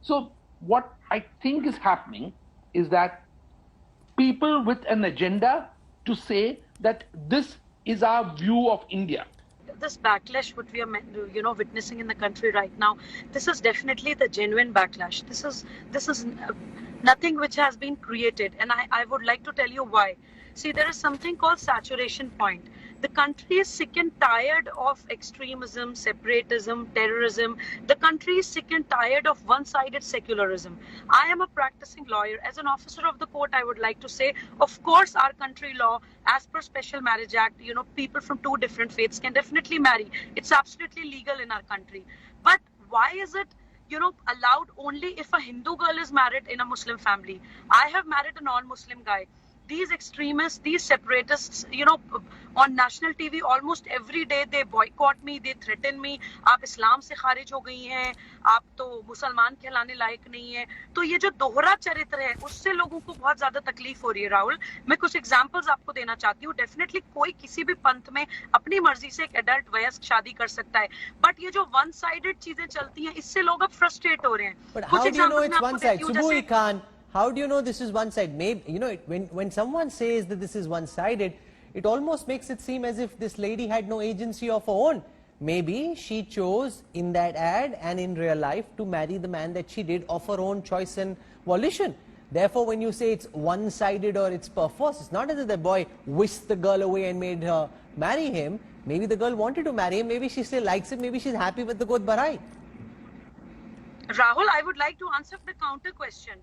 So what I think is happening is that people with an agenda to say that this is our view of India. This backlash what we are witnessing in the country right now, this is definitely the genuine backlash. This is nothing which has been created, and I would like to tell you why. See, there is something called saturation point. The country is sick and tired of extremism, separatism, terrorism. The country is sick and tired of one-sided secularism. I am a practicing lawyer. As an officer of the court, I would like to say, of course, our country law, as per Special Marriage Act, people from two different faiths can definitely marry. It's absolutely legal in our country. But why is it allowed only if a Hindu girl is married in a Muslim family? I have married a non-Muslim guy. These extremists, these separatists, on national TV almost every day they boycott me, they threaten me. आप इस्लाम से खारिज हो गई हैं, आप तो मुसलमान कहलाने लायक नहीं है. तो ये जो दोहरा चरित्र है, उससे लोगों को बहुत ज्यादा तकलीफ हो रही है. राहुल, मैं कुछ एग्जांपल्स आपको देना चाहती हूँ. डेफिनेटली कोई किसी भी पंथ में अपनी मर्जी से एक एडल्ट वयस्क शादी कर सकता है, बट ये जो वन साइडेड चीजें चलती हैं, इससे लोग अब फ्रस्ट्रेट हो रहे हैं. But how do you know it's one side? Subui Khan, how do you know this is one side? Maybe, when someone says that this is one-sided, it almost makes it seem as if this lady had no agency of her own. Maybe she chose in that ad and in real life to marry the man that she did of her own choice and volition. Therefore, when you say it's one-sided or it's perforce, it's not as if the boy whisked the girl away and made her marry him. Maybe the girl wanted to marry him, maybe she still likes him, maybe she's happy with the Godh Barai. Rahul, I would like to answer the counter question.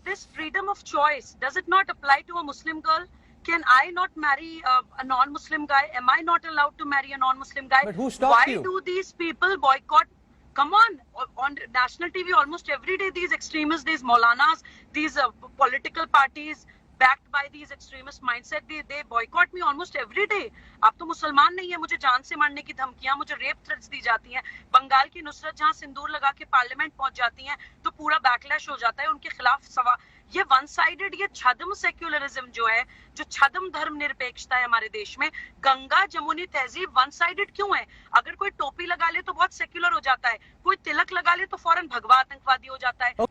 This freedom of choice, does it not apply to a Muslim girl? Can I not marry a non-Muslim guy? Am I not allowed to marry a non-Muslim guy? But who stopped you? Why do these people boycott? Come on national TV almost every day, these extremists, these Maulanas, these political parties backed by these extremist mindset, they boycott me almost every day. आप तो मुसलमान नहीं है, मुझे जान से मारने की धमकियां, मुझे रेप थ्रेट्स दी जाती हैं. बंगाल की नुसरत जहां सिंदूर लगा के पार्लियामेंट पहुंच जाती हैं, तो पूरा बैकलैश हो जाता है उनके खिलाफ. सवाल ये वन साइडेड, ये छद्म सेक्युलरिज्म जो है, जो छद्म धर्म निरपेक्षता है हमारे देश में, गंगा जमुनी तहजीब वन साइडेड क्यों है? अगर कोई टोपी लगा ले तो बहुत सेक्युलर हो जाता है, कोई तिलक लगा ले तो फौरन भगवा आतंकवादी हो जाता है.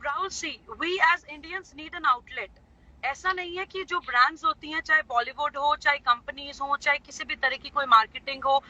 Rahul, see, we as Indians need an outlet. ऐसा नहीं है कि जो ब्रांड्स होती हैं, चाहे बॉलीवुड हो, चाहे कंपनीज हो, चाहे किसी भी तरह की कोई मार्केटिंग हो,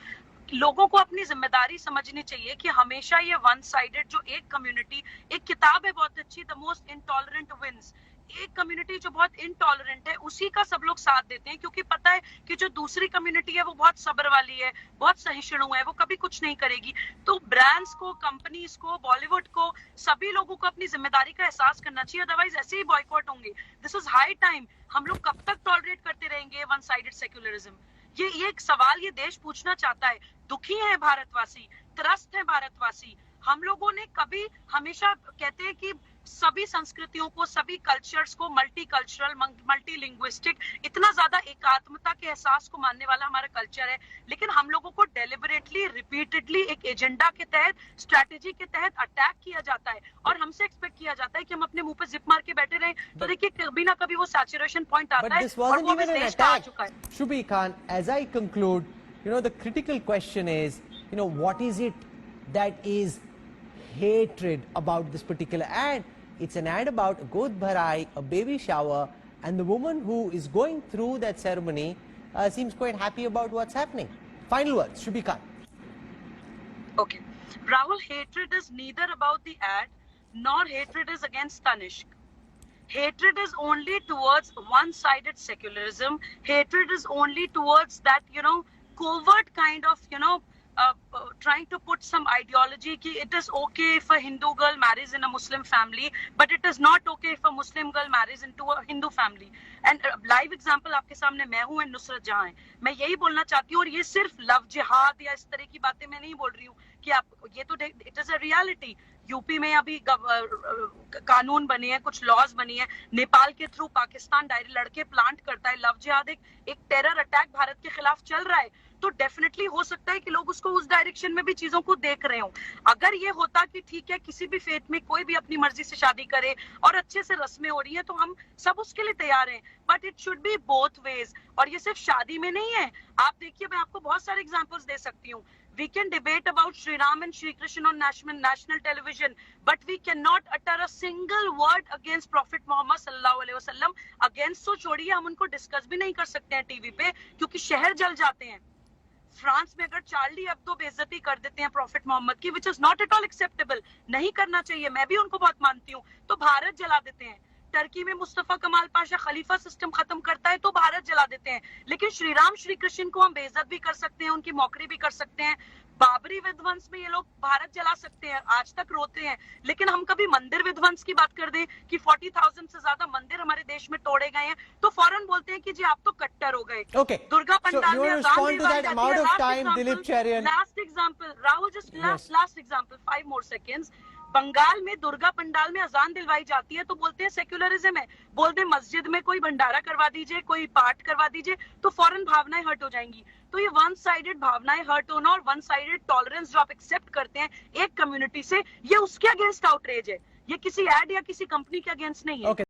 लोगों को अपनी जिम्मेदारी समझनी चाहिए कि हमेशा ये वन साइडेड जो एक कम्युनिटी, एक किताब है बहुत अच्छी, द मोस्ट इंटॉलरेंट विंस. एक कम्युनिटी जो बहुत इनटॉलरेंट है, उसी का सब लोग साथ देते हैं, क्योंकि पता है कि जो दूसरी कम्युनिटी है वो बहुत सब्र वाली है, बहुत सहिष्णु है, वो कभी कुछ नहीं करेगी. तो ब्रांड्स को, कंपनीज को, बॉलीवुड को, सभी लोगों को अपनी जिम्मेदारी का एहसास करना चाहिए, अदरवाइज ऐसे ही बॉयकॉट होंगे. This is high time. हम लोग कब तक टॉलरेट करते रहेंगे वन साइडेड सेक्युलरिज्म? ये एक सवाल ये देश पूछना चाहता है. दुखी है भारतवासी, त्रस्त है भारतवासी. हम लोगों ने कभी, हमेशा कहते हैं कि सभी संस्कृतियों को, सभी कल्चर्स को, मल्टी कल्चरल, मल्टी लिंग्विस्टिक, इतना ज्यादा एकात्मता के एहसास को मानने वाला हमारा कल्चर है, लेकिन हम लोगों को डेलिबरेटली, रिपीटेडली एक एजेंडा के तहत, स्ट्रैटेजी के तहत अटैक किया जाता है, और हमसे एक्सपेक्ट किया जाता है कि हम अपने मुंह पे जिप मार के बैठे रहें. तो देखिए, कभी ना कभी वो सैचुरेशन पॉइंट आता है, और वो इस देश का आ चुका है. Shubhi Khan, as I conclude, the critical question is, what is it that is hatred about this particular ad? It's an ad about a Godh Barai, a baby shower, and the woman who is going through that ceremony seems quite happy about what's happening. Final words, Shubhi Khan. Okay. Rahul, hatred is neither about the ad, nor hatred is against Tanishq. Hatred is only towards one-sided secularism. Hatred is only towards that, covert kind of, trying to put some ideology ki it is okay if a Hindu girl marries in a Muslim family, but it is not okay if a Muslim girl marries into a Hindu family. And live example आपके सामने मैं हूँ and Nusrat जहाँ है. मैं यही बोलना चाहती हूँ, और ये सिर्फ लव जिहाद या इस तरह की बातें मैं नहीं बोल रही हूँ कि आप, ये तो it is a reality. UP में अभी कानून बने हैं, कुछ लॉज बनी है. नेपाल के थ्रू पाकिस्तान डायरी लड़के प्लांट करता है. लव जिहाद एक टेरर अटैक भारत के खिलाफ चल रहा है. तो डेफिनेटली हो सकता है कि लोग उसको उस डायरेक्शन में भी चीजों को देख रहे हो. अगर ये होता कि ठीक है, किसी भी फेथ में कोई भी अपनी मर्जी से शादी करे और अच्छे से रस्में हो रही है, तो हम सब उसके लिए तैयार हैं. But it should be both ways. और ये सिर्फ शादी में नहीं है. आप देखिए, मैं आपको बहुत सारे एग्जांपल्स दे सकती हूँ. We can debate about Sri Ram and Sri Krishna on national television, but we cannot utter a single word against Prophet Muhammad sallallahu alaihi wasallam. Against तो छोड़िए, हम उनको डिस्कस भी नहीं कर सकते हैं टीवी पे, क्योंकि शहर जल जाते हैं. फ्रांस में अगर चार्ली अब्दो बेइज्जती कर देते हैं प्रॉफिट मोहम्मद की, which is not at all acceptable, नहीं करना चाहिए, मैं भी उनको बहुत मानती हूँ, तो भारत जला देते हैं. टर्की में मुस्तफा कमाल पाशा खलीफा सिस्टम खत्म करता है तो भारत जला देते हैं. लेकिन श्री राम श्री कृष्ण को हम बेइज्जत भी कर सकते हैं, उनकी मौकरी भी कर सकते हैं. बाबरी विध्वंस में ये लोग भारत जला सकते हैं, आज तक रोते हैं. लेकिन हम कभी मंदिर विध्वंस की बात कर दें कि 40,000 से ज्यादा मंदिर हमारे देश में तोड़े गए हैं, तो फौरन बोलते हैं कि जी आप तो कट्टर हो गए. Okay. Durga So pandal you में want to अजान respond to दिलवाई that जाती है. amount of Last time, example, Dilip Cherian. Last example, Rahul, just Yes. last example, 5 more seconds. Bengal में दुर्गा पंडाल में अजान दिलवाई जाती है तो बोलते हैं सेक्युलरिज्म है. बोलते हैं मस्जिद में कोई भंडारा करवा दीजिए, कोई पाठ करवा दीजिए, तो फौरन भावनाएं हर्ट हो जाएंगी. तो ये वन साइडेड भावनाएं हर्ट होना और वन साइडेड टॉलरेंस जो आप एक्सेप्ट करते हैं एक कम्युनिटी से, ये उसके अगेंस्ट आउटरेज है. ये किसी एड या किसी कंपनी के अगेंस्ट नहीं है. Okay.